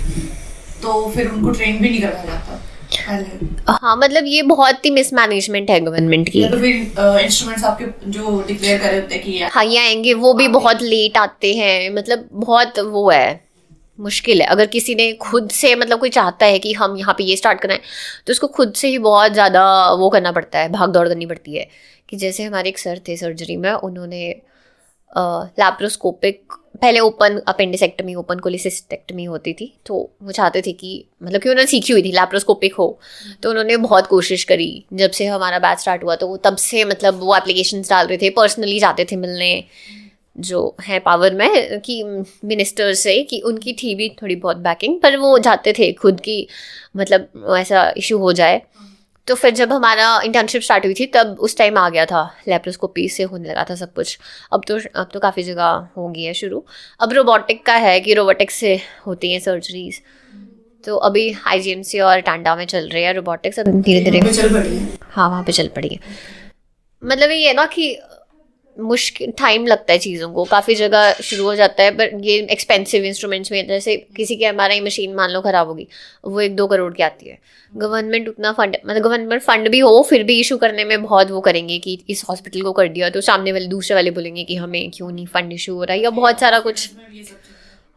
तो फिर उनको ट्रेन भी नहीं करवाया जाता पहले। हाँ मतलब ये बहुत ही मिसमैनेजमेंट है गवर्नमेंट की। तो फिर इंस्ट्रूमेंट्स आपके जो डिक्लेयर करे होते हैं कि हाँ ये आएंगे, वो भी बहुत लेट आते हैं, मतलब बहुत वो है, मुश्किल है। अगर किसी ने खुद से मतलब कोई चाहता है कि हम यहाँ पे ये स्टार्ट कराएं तो उसको खुद से ही बहुत ज़्यादा वो करना पड़ता है, भाग दौड़ करनी पड़ती है। कि जैसे हमारे एक सर थे सर्जरी में, उन्होंने लैप्रोस्कोपिक पहले ओपन अपेंडिसेक्टमी, ओपन कोलिसिस्टेक्टमी होती थी, तो वो चाहते थे कि मतलब कि उन्होंने सीखी हुई थी लैप्रोस्कोपिक हो, तो उन्होंने बहुत कोशिश करी। जब से हमारा बैच स्टार्ट हुआ तो वो तब से मतलब वो एप्लीकेशंस डाल रहे थे, पर्सनली जाते थे मिलने जो है पावर में कि मिनिस्टर से, कि उनकी थी भी थोड़ी बहुत बैकिंग, पर वो जाते थे खुद की मतलब ऐसा इशू हो जाए। तो फिर जब हमारा इंटर्नशिप स्टार्ट हुई थी तब उस टाइम आ गया था, लैप्रोस्कोपी से होने लगा था सब कुछ। अब तो काफ़ी जगह हो गई है शुरू। अब रोबोटिक का है कि रोबोटिक से होती हैं सर्जरीज, तो अभी IGMC और टांडा में चल रही है रोबोटिक्स, अब धीरे धीरे हाँ वहाँ पे चल पड़ी है। मतलब ये है ना कि मुश्किल टाइम लगता है चीज़ों को, काफ़ी जगह शुरू हो जाता है, पर ये एक्सपेंसिव इंस्ट्रूमेंट्स में जैसे किसी की MRI मशीन मान लो ख़राब होगी, वो 1-2 करोड़ की आती है। गवर्नमेंट उतना फंड मतलब गवर्नमेंट फंड भी हो फिर भी इशू करने में बहुत वो करेंगे कि इस हॉस्पिटल को कर दिया तो सामने वाले दूसरे वाले बोलेंगे कि हमें क्यों नहीं फंड इशू हो रहा है, या बहुत सारा कुछ।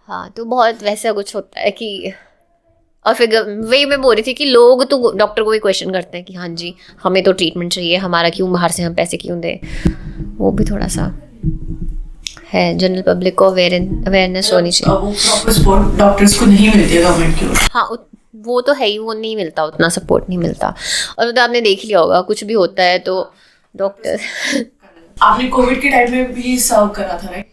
हाँ तो बहुत वैसा कुछ होता है कि, और फिर वही मैं बोल रही थी कि लोग तो डॉक्टर को भी क्वेश्चन करते हैं कि हाँ जी हमें तो ट्रीटमेंट चाहिए, हमारा क्यों बाहर से हम पैसे क्यों दें। वो भी थोड़ा सा है, जनरल पब्लिक को अवेयरनेस होनी चाहिए। वो प्रॉपर सपोर्ट डॉक्टर्स को नहीं मिलती है गवर्नमेंट की ओर। हाँ वो तो है ही, वो नहीं मिलता, उतना सपोर्ट नहीं मिलता। और तो आपने देख लिया होगा कुछ भी होता है तो डॉक्टर आपने कोविड के टाइम में भी सर्व करा था राइट,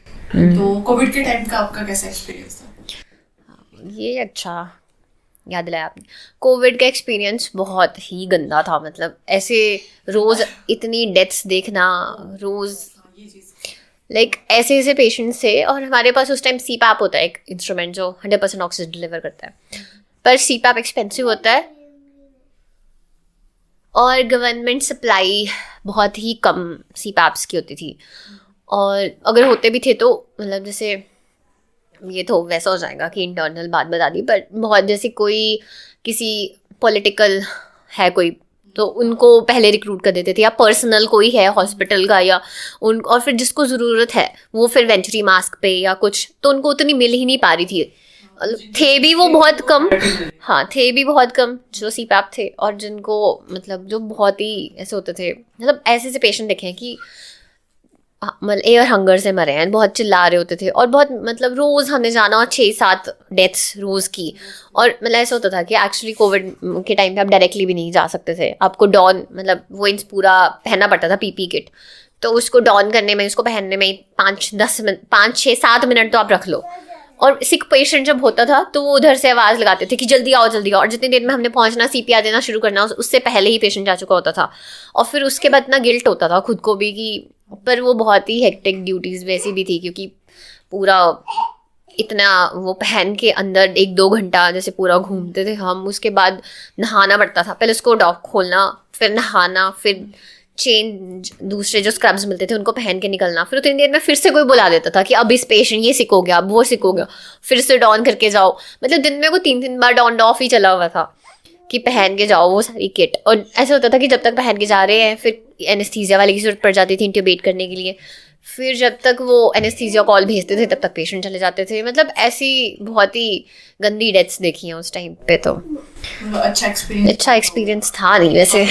तो कोविड के टाइम का आपका कैसा एक्सपीरियंस था? ये अच्छा याद दिलाया आपने। कोविड का एक्सपीरियंस बहुत ही गंदा था, मतलब ऐसे रोज़ इतनी डेथ्स देखना रोज़, लाइक ऐसे पेशेंट्स थे। और हमारे पास उस टाइम CPAP होता है, एक इंस्ट्रूमेंट जो 100% ऑक्सीजन डिलीवर करता है, पर CPAP एक्सपेंसिव होता है और गवर्नमेंट सप्लाई बहुत ही कम CPAPs की होती थी, और अगर होते भी थे तो मतलब जैसे ये तो वैसा हो जाएगा कि इंटरनल बात बता दी, पर बहुत जैसे कोई किसी पॉलिटिकल है कोई तो उनको पहले रिक्रूट कर देते थे, या पर्सनल कोई है हॉस्पिटल का या उन, और फिर जिसको ज़रूरत है वो फिर वेंचुरी मास्क पे या कुछ, तो उनको उतनी मिल ही नहीं पा रही थी, थे भी वो बहुत कम, हाँ थे भी बहुत कम जो CPAP थे, और जिनको मतलब जो बहुत ही ऐसे होते थे, मतलब ऐसे ऐसे पेशेंट देखे हैं कि मतलब एयर हंगर से मरे हैं, बहुत चिल्ला रहे होते थे, और बहुत मतलब रोज़ हमने जाना, और 6-7 डेथ्स रोज़ की, और मतलब ऐसा होता था कि एक्चुअली कोविड के टाइम पे आप डायरेक्टली भी नहीं जा सकते थे, आपको डॉन मतलब वो इंस पूरा पहनना पड़ता था PPE किट, तो उसको डॉन करने में, उसको पहनने में 5-6-7 मिनट तो आप रख लो, और सिक पेशेंट जब होता था तो वो उधर से आवाज़ लगाते थे कि जल्दी आओ जल्दी आओ, और जितनी देर में हमने पहुंचना CPR देना शुरू करना उससे पहले ही पेशेंट जा चुका होता था, और फिर उसके बाद इतना गिल्ट होता था खुद को भी कि, पर वो बहुत ही हेक्टिक ड्यूटीज़ वैसी भी थी क्योंकि पूरा इतना वो पहन के अंदर 1-2 घंटा जैसे पूरा घूमते थे हम, उसके बाद नहाना पड़ता था, पहले उसको डॉग खोलना, फिर नहाना, फिर चेंज दूसरे जो स्क्रब्स मिलते थे उनको पहन के निकलना, फिर उतनी देर में फिर से कोई बुला देता था कि अब इस पेशेंट ये सिक हो गया, अब वो सिक हो गया, फिर से डॉन करके जाओ, मतलब दिन में वो 3-3 बार डॉन ऑफ ही चला हुआ था कि पहन के जाओ वो सारी किट, और ऐसा होता था कि जब तक पहन के जा रहे हैं फिर एनेस्थीसिया वाले की जरूरत पड़ जाती थी इंट्यूबेट करने के लिए, फिर जब तक वो एनेस्थीसिया कॉल भेजते थे तब तक पेशेंट चले जाते थे, मतलब ऐसी बहुत ही गंदी डेथ्स देखी हैं उस टाइम पे, तो अच्छा एक्सपीरियंस था नहीं वैसे।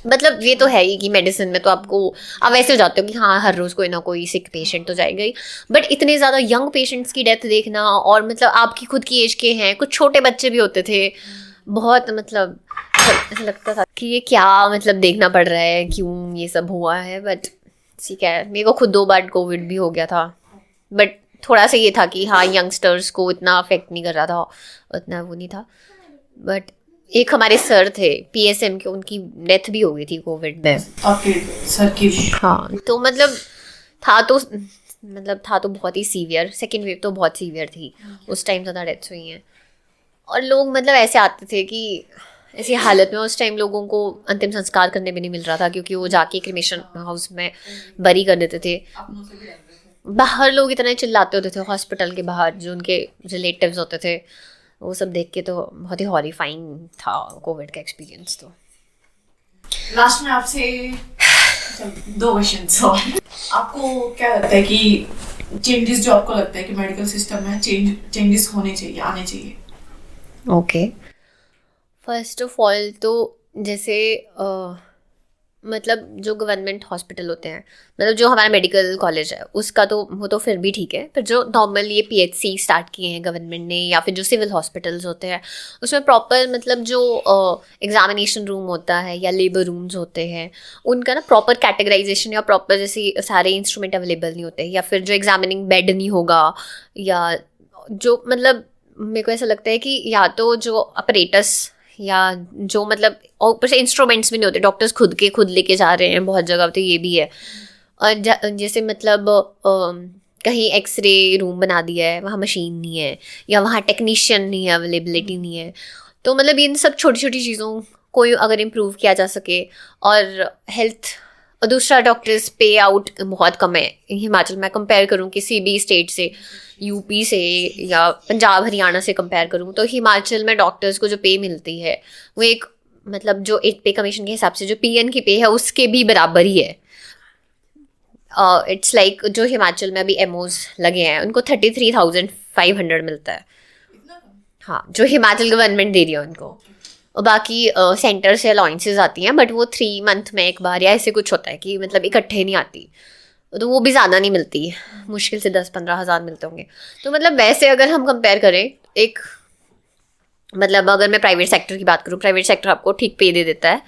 मतलब ये तो है ही कि मेडिसिन में तो आपको आप वैसे हो जाते हो कि हाँ हर रोज़ कोई ना कोई सिक पेशेंट तो जाएगा ही, बट इतने ज़्यादा यंग पेशेंट्स की डेथ देखना, और मतलब आपकी खुद की एज के हैं, कुछ छोटे बच्चे भी होते थे, बहुत मतलब ऐसा लगता था कि ये क्या मतलब देखना पड़ रहा है, क्यों ये सब हुआ है, बट ठीक है, मेरे को खुद 2 बार कोविड भी हो गया था, बट थोड़ा सा ये था कि हाँ यंगस्टर्स को इतना अफेक्ट नहीं कर रहा था, उतना वो नहीं था, बट एक हमारे सर थे PSM के, उनकी डेथ भी हो गई थी कोविड में, आपके सर की? हाँ, तो मतलब था तो बहुत ही सीवियर, सेकेंड वेव तो बहुत सीवियर थी उस टाइम, ज़्यादा डेथ्स हुई हैं, और लोग मतलब ऐसे आते थे कि ऐसी हालत में उस टाइम लोगों को अंतिम संस्कार करने भी नहीं मिल रहा था, क्योंकि वो जाके क्रिमेशन हाउस में बरी कर देते थे, बाहर लोग इतने चिल्लाते होते थे हॉस्पिटल के बाहर, जो उनके रिलेटिव्स होते थे, वो सब देख के तो बहुत ही हॉरिफाइंग था कोविड का एक्सपीरियंस। तो लास्ट में आपसे 2 क्वेश्चंस और, आपको क्या लगता है कि चेंजेस जो आपको लगता है कि मेडिकल सिस्टम में चेंजेस होने चाहिए, आने चाहिए? ओके, फर्स्ट ऑफ ऑल तो जैसे मतलब जो गवर्नमेंट हॉस्पिटल होते हैं, मतलब जो हमारा मेडिकल कॉलेज है उसका तो वो तो फिर भी ठीक है, पर जो नॉर्मल ये PHC स्टार्ट किए हैं गवर्नमेंट ने, या फिर जो सिविल हॉस्पिटल्स होते हैं उसमें प्रॉपर मतलब जो एग्जामिनेशन रूम होता है या लेबर रूम्स होते हैं, उनका ना प्रॉपर कैटेगराइजेशन या प्रॉपर जैसे सारे इंस्ट्रूमेंट अवेलेबल नहीं होते, या फिर जो एग्जामिनिंग बेड नहीं होगा, या जो मतलब मेरे को ऐसा लगता है कि या तो जो अपरेटस या जो मतलब ऊपर से इंस्ट्रूमेंट्स भी नहीं होते, डॉक्टर्स खुद लेके जा रहे हैं बहुत जगह, तो ये भी है, और जैसे मतलब कहीं एक्सरे रूम बना दिया है, वहाँ मशीन नहीं है, या वहाँ टेक्नीशियन नहीं है, अवेलेबिलिटी नहीं है, तो मतलब इन सब छोटी छोटी चीज़ों को अगर इम्प्रूव किया जा सके, और हेल्थ, और दूसरा डॉक्टर्स पे आउट बहुत कम है हिमाचल में, कंपेयर करूँ किसी भी स्टेट से, UP से या पंजाब हरियाणा से कंपेयर करूँ, तो हिमाचल में डॉक्टर्स को जो पे मिलती है वो एक मतलब जो एक पे कमीशन के हिसाब से जो PN की पे है उसके भी बराबर ही है। इट्स लाइक जो हिमाचल में अभी MOs लगे हैं उनको 33,500 मिलता है, हाँ, जो हिमाचल गवर्नमेंट दे रही है उनको, और बाकी सेंटर से अलाउंसेस आती हैं, बट वो 3 मंथ में एक बार या ऐसे कुछ होता है कि मतलब इकट्ठे नहीं आती, तो वो भी ज़्यादा नहीं मिलती, मुश्किल से 10-15 हज़ार मिलते होंगे। तो मतलब वैसे अगर हम कंपेयर करें, एक मतलब अगर मैं प्राइवेट सेक्टर की बात करूँ, प्राइवेट सेक्टर आपको ठीक पे दे देता है,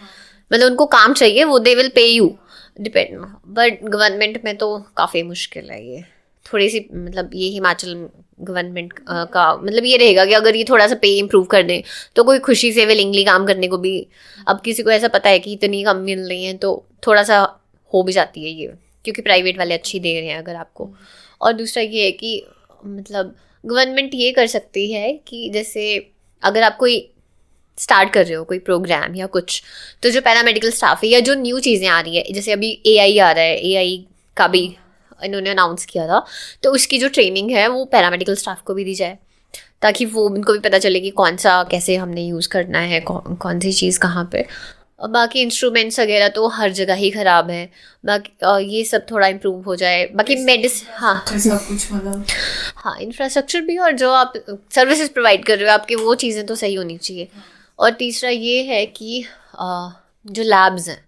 मतलब उनको काम चाहिए वो they will pay you, depend, but government में तो काफ़ी मुश्किल है ये थोड़ी सी, मतलब ये हिमाचल गवर्नमेंट का मतलब ये रहेगा कि अगर ये थोड़ा सा पे इम्प्रूव कर दें तो कोई खुशी से विलिंगली काम करने को भी, अब किसी को ऐसा पता है कि इतनी कम मिल रही हैं तो थोड़ा सा हो भी जाती है ये, क्योंकि प्राइवेट वाले अच्छी दे रहे हैं अगर आपको। और दूसरा ये है कि मतलब गवर्नमेंट ये कर सकती है कि जैसे अगर आप कोई स्टार्ट कर रहे हो कोई प्रोग्राम या कुछ, तो जो पैरामेडिकल स्टाफ है या जो न्यू चीज़ें आ रही है, जैसे अभी AI आ रहा है, AI का भी इन्होंने अनाउंस किया था, तो उसकी जो ट्रेनिंग है वो पैरामेडिकल स्टाफ को भी दी जाए, ताकि वो उनको भी पता चले कि कौन सा कैसे हमने यूज़ करना है, कौन सी चीज़ कहाँ पे। और बाकी इंस्ट्रूमेंट्स वगैरह तो हर जगह ही ख़राब है, बाकी ये सब थोड़ा इम्प्रूव हो जाए। बाकी मेडिसिन, हाँ सब कुछ मतलब, हाँ इंफ्रास्ट्रक्चर भी, और जो आप सर्विसेज प्रोवाइड कर रहे हो आपकी वो चीज़ें तो सही होनी चाहिए। और तीसरा ये है कि जो लैब्स हैं,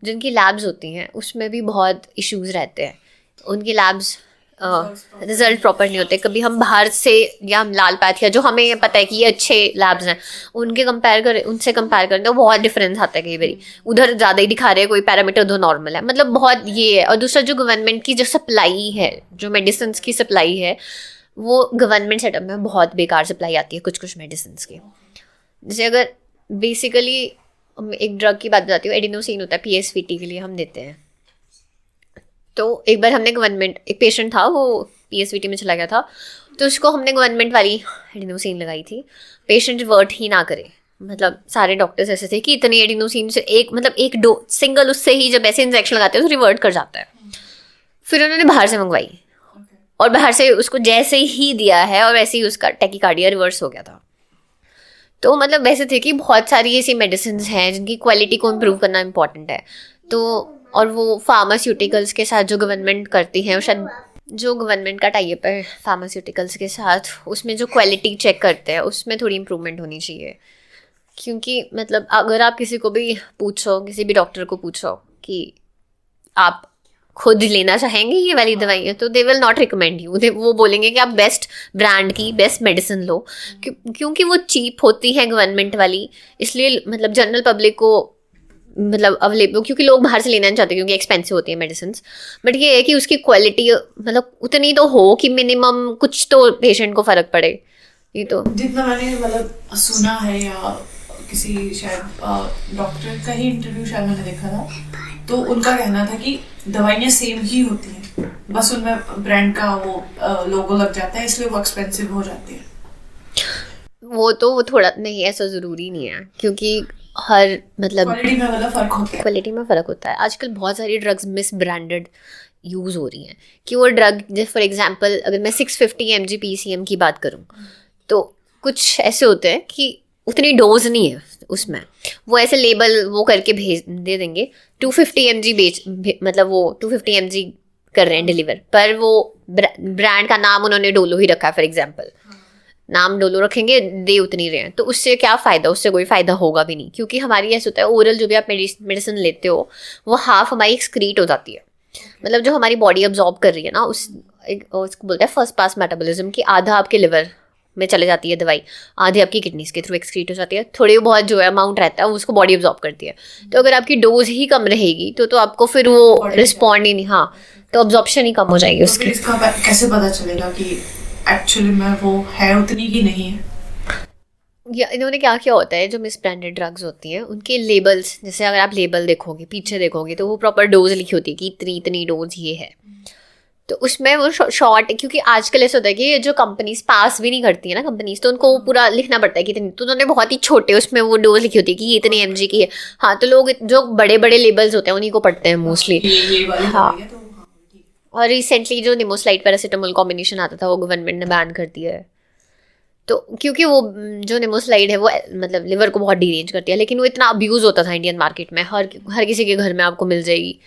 जिनकी लैब्स होती हैं उसमें भी बहुत इश्यूज रहते हैं, उनकी लैब्स रिजल्ट प्रॉपर नहीं होते। कभी हम बाहर से या हम लाल पैथ या जो हमें पता है कि ये अच्छे लैब्स हैं उनसे कंपेयर करें तो बहुत डिफरेंस आता है। कई बारी उधर ज़्यादा ही दिखा रहे हैं, कोई पैरामीटर उधर नॉर्मल है, मतलब बहुत ये है। और दूसरा जो गवर्नमेंट की जो सप्लाई है, जो मेडिसिन की सप्लाई है, वो गवर्नमेंट सेटअप में बहुत बेकार सप्लाई आती है कुछ मेडिसिन की। जैसे अगर बेसिकली एक ड्रग की बात बताती हूँ, एडिनोसिन होता है, PSVT के लिए हम देते हैं। तो एक बार हमने एक पेशेंट था वो PSVT में चला गया था, तो उसको हमने गवर्नमेंट वाली एडिनोसिन लगाई थी। पेशेंट रिवर्ट ही ना करे, मतलब सारे डॉक्टर्स ऐसे थे कि इतनी एडिनोसिन से एक सिंगल उससे ही जब ऐसे इंजेक्शन लगाते हैं तो रिवर्ट कर जाता है। फिर उन्होंने बाहर से मंगवाई और बाहर से उसको जैसे ही दिया है और वैसे ही उसका टैकीकार्डिया रिवर्स हो गया था। तो मतलब वैसे थे कि बहुत सारी ऐसी मेडिसिन हैं जिनकी क्वालिटी को इम्प्रूव करना इम्पॉर्टेंट है। तो और वो फार्मास्यूटिकल्स के साथ जो गवर्नमेंट करती है, और शायद जो गवर्नमेंट का टाइप है फार्मास्यूटिकल्स के साथ, उसमें जो क्वालिटी चेक करते हैं उसमें थोड़ी इम्प्रूवमेंट होनी चाहिए। क्योंकि मतलब अगर आप किसी को भी पूछो, किसी भी डॉक्टर को पूछो कि आप खुद लेना चाहेंगे ये वाली दवाइयाँ, तो they will not recommend you. वो बोलेंगे कि आप बेस्ट ब्रांड की बेस्ट मेडिसिन लो, क्योंकि वो चीप होती है गवर्नमेंट वाली, इसलिए मतलब जनरल पब्लिक को मतलब अवेलेबल, क्योंकि लोग बाहर से लेना नहीं चाहते क्योंकि एक्सपेंसिव होती है मेडिसिन। बट ये है कि उसकी क्वालिटी मतलब उतनी तो हो कि मिनिमम कुछ तो पेशेंट को फ़र्क पड़े। ये तो जितना मैंने मतलब सुना है, या किसी शायद डॉक्टर का ही इंटरव्यू शायद मैंने देखा था, तो उनका कहना था कि दवाइयाँ सेम ही होती हैं, बस उनमें ब्रांड का वो लोगो लग जाता है, इसलिए वो एक्सपेंसिव हो जाती है। वो थोड़ा नहीं, ऐसा ज़रूरी नहीं है, क्योंकि हर मतलब क्वालिटी में मतलब फ़र्क होता है। आजकल बहुत सारी ड्रग्स मिस ब्रांडेड यूज़ हो रही हैं, कि वो ड्रग जैसे फॉर एग्जांपल अगर मैं 650 mg PCM की बात करूं, तो कुछ ऐसे होते हैं कि उतनी डोज नहीं है उसमें, वो ऐसे लेबल वो करके दे देंगे 250 mg मतलब वो 250 mg कर रहे हैं डिलीवर, पर वो ब्रांड का नाम उन्होंने डोलो ही रखा है फॉर एग्जाम्पल, नाम डोलो रखेंगे, दे उतनी रहे हैं। तो उससे क्या फ़ायदा, उससे कोई फ़ायदा होगा भी नहीं, क्योंकि हमारी ऐसा होता है ओरल जो भी आप मेडिसिन लेते हो वो हाफ हमारी एक्सक्रीट हो जाती है, मतलब जो हमारी बॉडी अब्जॉर्ब कर रही है ना, उसको बोलते हैं फर्स्ट पास मेटाबॉलिज्म, की आधा आपके लिवर में चले जाती है दवाई, आधी आपकी किडनीज के थ्रू एक्सक्रीट हो जाती है, थोड़ी बहुत जो है अमाउंट रहता है वो उसको बॉडी अब्जॉर्ब करती है। तो अगर आपकी डोज ही कम रहेगी तो आपको फिर वो रिस्पॉन्ड ही नहीं, हाँ तो अब्जॉर्प्शन ही कम हो जाएगी उसकी। इसका कैसे पता चलेगा कि एक्चुअली में वो है उतनी की नहीं है? या इन्होंने क्या किया होता है, जो मिस ब्रांडेड ड्रग्स होती हैं उनके लेबल्स, जैसे अगर आप लेबल देखोगे पीछे देखोगे तो वो प्रॉपर डोज लिखी होती है कि इतनी डोज ये है, तो उसमें वो शॉर्ट, क्योंकि आजकल ऐसा होता है कि जो कंपनीज पास भी नहीं करती है ना कंपनीज, तो उनको पूरा लिखना पड़ता है कि इतनी, तो उन्होंने बहुत ही छोटे उसमें वो डोज लिखी होती है कि ये इतनी mg की है। हाँ तो लोग जो बड़े बड़े लेबल्स होते हैं उन्हीं को पढ़ते हैं मोस्टली। हाँ, और रिसेंटली जो निमोस्लाइड पैरासीटामोल कॉम्बिनेशन आता था वो गवर्नमेंट ने बैन कर दिया है, तो क्योंकि वो जो निमोस्लाइड है वो मतलब लिवर को बहुत डीरेंज करती है, लेकिन वो इतना अब्यूज़ होता था इंडियन मार्केट में, हर किसी के घर में आपको मिल जाएगी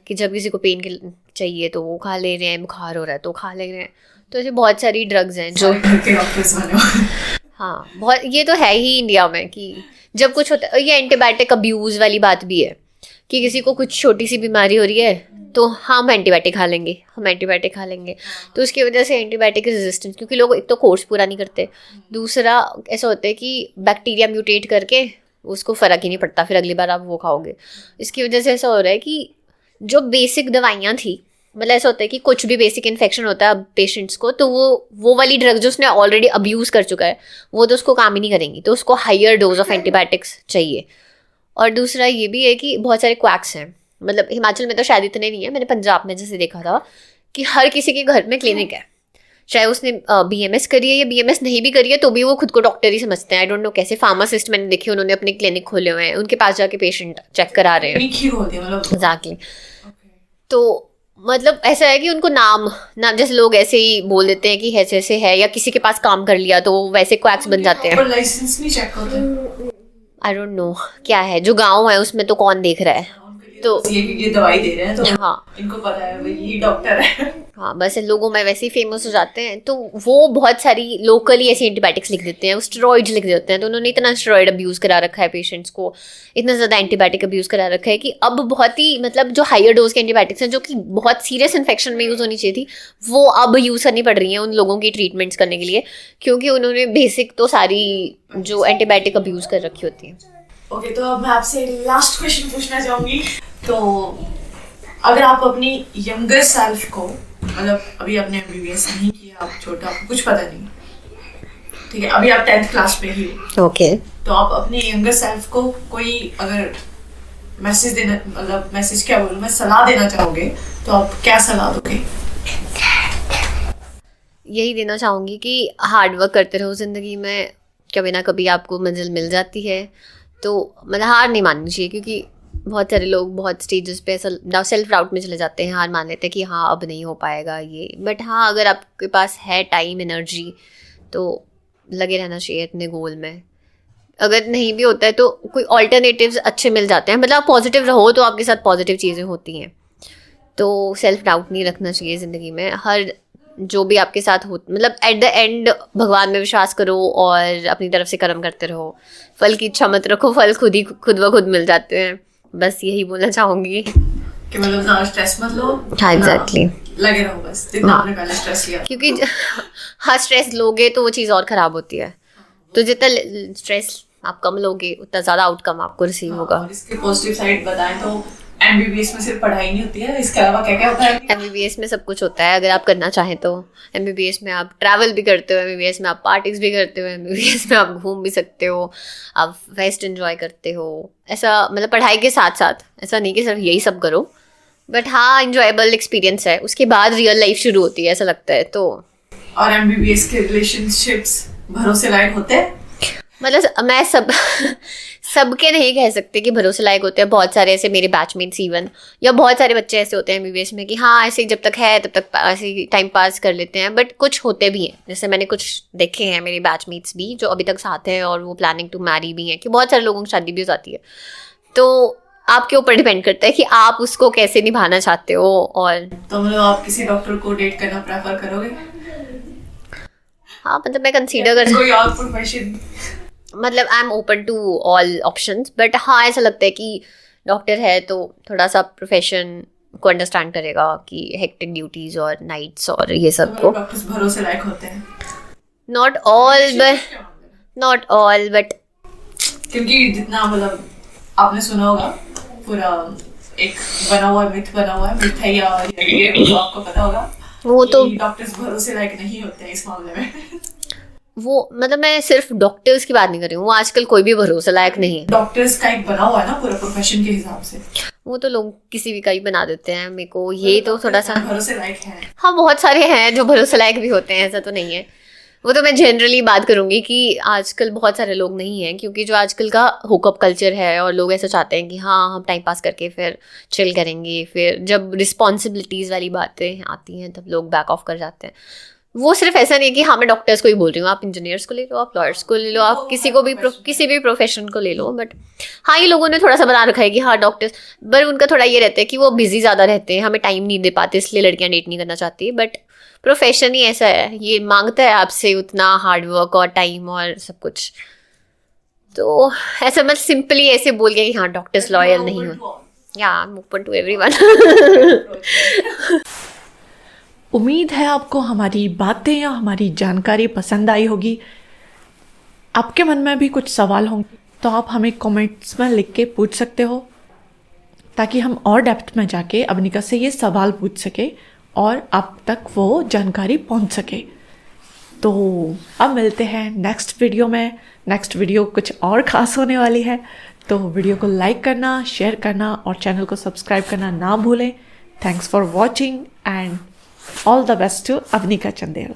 कि जब किसी को पेन के चाहिए तो वो खा ले रहे हैं, बुखार हो रहा है तो खा ले रहे हैं। तो ऐसे बहुत सारी ड्रग्स हैं जो हाँ बहुत, ये तो है ही इंडिया में कि जब कुछ होता है, ये एंटीबायोटिक अब्यूज़ वाली बात भी है कि किसी को कुछ छोटी सी बीमारी हो रही है तो हम एंटीबायोटिक खा लेंगे, तो उसकी वजह से एंटीबायोटिक रेजिस्टेंस, क्योंकि लोग एक तो कोर्स पूरा नहीं करते, दूसरा ऐसा होता है कि बैक्टीरिया म्यूटेट करके उसको फ़र्क ही नहीं पड़ता, फिर अगली बार आप वो खाओगे। इसकी वजह से ऐसा हो रहा है कि जो बेसिक दवाइयाँ थी, मतलब ऐसा होता है कि कुछ भी बेसिक इन्फेक्शन होता है पेशेंट्स को, तो वो वाली ड्रग जो उसने ऑलरेडी अब्यूज़ कर चुका है वो तो उसको काम ही नहीं करेंगी, तो उसको हायर डोज ऑफ एंटीबायोटिक्स चाहिए। और दूसरा ये भी है कि बहुत सारे क्वैक्स हैं, मतलब हिमाचल में तो शायद इतने नहीं है, मैंने पंजाब में जैसे देखा था कि हर किसी के घर में क्लिनिक है, चाहे उसने BMS करी है या BMS नहीं भी करी है तो भी वो खुद को डॉक्टर ही समझते हैं। आई डोंट नो कैसे। फार्मासिस्ट मैंने देखे, उन्होंने अपने क्लिनिक खोले हुए हैं, उनके पास जाके पेशेंट चेक करा रहे हैं। एग्जैक्टली। तो मतलब ऐसा है कि उनको नाम जैसे लोग ऐसे ही बोल देते हैं कि ऐसे ऐसे है, या किसी के पास काम कर लिया तो वैसे क्वैक्स बन जाते हैं। लाइसेंस नहीं चेक होते। आई डोंट नो क्या है, जो गाँव है उसमें तो कौन देख रहा है। तो ये दवाई दे रहे हैं तो हाँ, इनको पता है भाई ये डॉक्टर है। हाँ, बस लोगों में वैसे ही फेमस हो जाते हैं। तो वो बहुत सारी लोकली ऐसी एंटीबायोटिक्स लिख देते हैं, स्टेरॉइड्स लिख देते हैं। तो उन्होंने इतना स्टेरॉइड अब्यूज़ करा रखा है पेशेंट्स को, इतना ज़्यादा एंटीबायोटिक अब्यूज़ करा रखा है कि अब बहुत ही मतलब जो हायर डोज के एंटीबायोटिक्स हैं जो कि बहुत सीरियस इन्फेक्शन में यूज़ होनी चाहिए थी, वो अब यूज़ करनी पड़ रही हैं उन लोगों की ट्रीटमेंट्स करने के लिए, क्योंकि उन्होंने बेसिक तो सारी जो एंटीबायोटिक अब्यूज़ कर रखी होती है। ओके, तो अब मैं आपसे लास्ट क्वेश्चन पूछना चाहूँगी। तो अगर आप अपनी यंगर सेल्फ को, मतलब अभी आपने MBBS नहीं किया, आप छोटा, आपको कुछ पता नहीं, ठीक है, अभी आप 10th क्लास में ही हो, ओके, तो आप अपने यंगर सेल्फ को कोई अगर मैसेज देना, मतलब मैसेज क्या बोलूँ मैं, सलाह देना चाहोगे तो आप क्या सलाह दोगे? यही देना चाहूँगी कि हार्ड वर्क करते रहो ज़िंदगी में, कभी ना कभी आपको मंजिल मिल जाती है। तो मतलब हार नहीं माननी चाहिए, क्योंकि बहुत सारे लोग बहुत स्टेजेस पे ऐसा सेल्फ डाउट में चले जाते हैं, हार मान लेते हैं कि हाँ अब नहीं हो पाएगा ये। बट हाँ, अगर आपके पास है टाइम, एनर्जी, तो लगे रहना चाहिए अपने गोल में। अगर नहीं भी होता है तो कोई ऑल्टरनेटिव्स अच्छे मिल जाते हैं। मतलब आप पॉजिटिव रहो तो आपके साथ पॉजिटिव चीज़ें होती हैं। तो सेल्फ डाउट नहीं रखना चाहिए ज़िंदगी में। हर जो भी आपके साथ हो, मतलब एट द एंड भगवान में विश्वास करो और अपनी तरफ से कर्म करते रहो। फल की इच्छा मत रखो, फल खुद व खुद मिल जाते हैं। बस यही बोलना चाहूँगी कि मतलब ज़्यादा स्ट्रेस मत लो। हाँ, एग्जैक्टली, लगे रहो बस, जितना आपने पहले स्ट्रेस लिया। क्योंकि हाँ, स्ट्रेस लोगे तो वो चीज़ और ख़राब होती है। तो जितना स्ट्रेस आप कम लोगे उतना ज़्यादा आउटकम आपको रिसीव होगा। और इसके पॉजिटिव साइड बताएं तो MBBS में सिर्फ पढ़ाई नहीं होती है, इसके अलावा क्या क्या होता है? MBBS में सब कुछ होता है अगर आप करना चाहें तो। MBBS में आप ट्रैवल भी करते हो, MBBS में आप पार्टीज भी करते हो, MBBS में आप घूम भी सकते हो, आप फेस्ट एंजॉय करते हो। ऐसा मतलब पढ़ाई के साथ साथ, ऐसा नहीं कि सिर्फ यही सब करो, बट हाँ, इंजॉयबल एक्सपीरियंस है। उसके बाद रियल लाइफ शुरू होती है, ऐसा लगता है। तो और MBBS के रिलेशनशिप्स भरोसे लायक होते हैं? मतलब मैं सबके नहीं कह सकते कि भरोसे लायक होते हैं। बहुत सारे ऐसे मेरे बैचमेट्स इवन, या बहुत सारे बच्चे ऐसे होते हैं MBBS में कि हाँ ऐसे जब तक है तब तक ऐसे टाइम पास कर लेते हैं। बट कुछ होते भी हैं, जैसे मैंने कुछ देखे हैं मेरे बैचमेट्स भी जो अभी तक साथ हैं और वो प्लानिंग टू मैरी भी हैं, कि बहुत सारे लोगों की शादी भी हो जाती है। तो आपके ऊपर डिपेंड करता है कि आप उसको कैसे निभाना चाहते हो। और तो मतलब आप किसी डॉक्टर को डेट करना प्रेफर करोगे? हाँ, मतलब मैं कंसीडर कर कोई और प्रोफेशन, मतलब I am open to all options. But हाँ, ऐसा लगता है कि डॉक्टर है तो थोड़ा सा प्रोफेशन को अंडरस्टैंड करेगा कि हेक्टिक ड्यूटीज और नाइट्स और ये सब को। डॉक्टर्स भरोसे लायक होते हैं? नॉट ऑल बट क्योंकि जितना मतलब आपने सुना होगा, पूरा एक बना हुआ मिथ बना हुआ है, मिथैया ये तो आपको पता होगा, वो तो डॉक्टर्स भरोसे लायक नहीं होते हैं इस मामले में। वो मतलब मैं सिर्फ डॉक्टर्स की बात नहीं कर रही हूँ, वो आजकल कोई भी भरोसा लायक नहीं है। डॉक्टर्स का एक बना हुआ है ना पूरा प्रोफेशन के हिसाब से, वो तो लोग किसी भी का ही बना देते हैं। मेरे को ये तो थोड़ा सा भरोसे लायक है। हाँ, बहुत सारे हैं जो भरोसे लायक भी होते हैं, ऐसा तो नहीं है। वो तो मैं जनरली बात करूंगी कि आजकल बहुत सारे लोग नहीं हैं, क्योंकि जो आजकल का हुकअप कल्चर है और लोग ऐसा चाहते हैं कि हाँ हम टाइम पास करके फिर चिल करेंगे, फिर जब रिस्पॉन्सिबिलिटीज़ वाली बातें आती हैं तब लोग बैक ऑफ कर जाते हैं। वो सिर्फ ऐसा नहीं है कि हाँ मैं डॉक्टर्स को ही बोल रही हूँ, आप इंजीनियर्स को ले लो, आप लॉयर्स को ले लो, आप किसी को भी किसी भी प्रोफेशन को ले लो। बट हाँ, ये लोगों ने थोड़ा सा बना रखा है कि हाँ डॉक्टर्स, पर उनका थोड़ा ये रहता है कि वो बिजी ज़्यादा रहते हैं, हमें टाइम नहीं दे पाते, इसलिए लड़कियाँ डेट नहीं करना चाहती। बट प्रोफेशन ही ऐसा है, ये मांगता है आपसे उतना हार्डवर्क और टाइम और सब कुछ। तो ऐसा मत सिंपली ऐसे बोल गया कि हाँ डॉक्टर्स लॉयल नहीं हो। या ओपन टू एवरीवन। उम्मीद है आपको हमारी बातें या हमारी जानकारी पसंद आई होगी। आपके मन में भी कुछ सवाल होंगे तो आप हमें कमेंट्स में लिख के पूछ सकते हो, ताकि हम और डेप्थ में जाके अवनिका से ये सवाल पूछ सके और आप तक वो जानकारी पहुंच सके। तो अब मिलते हैं नेक्स्ट वीडियो में। नेक्स्ट वीडियो कुछ और ख़ास होने वाली है, तो वीडियो को लाइक करना, शेयर करना और चैनल को सब्सक्राइब करना ना भूलें। Thanks for watching and all the best to Avanika Chandel.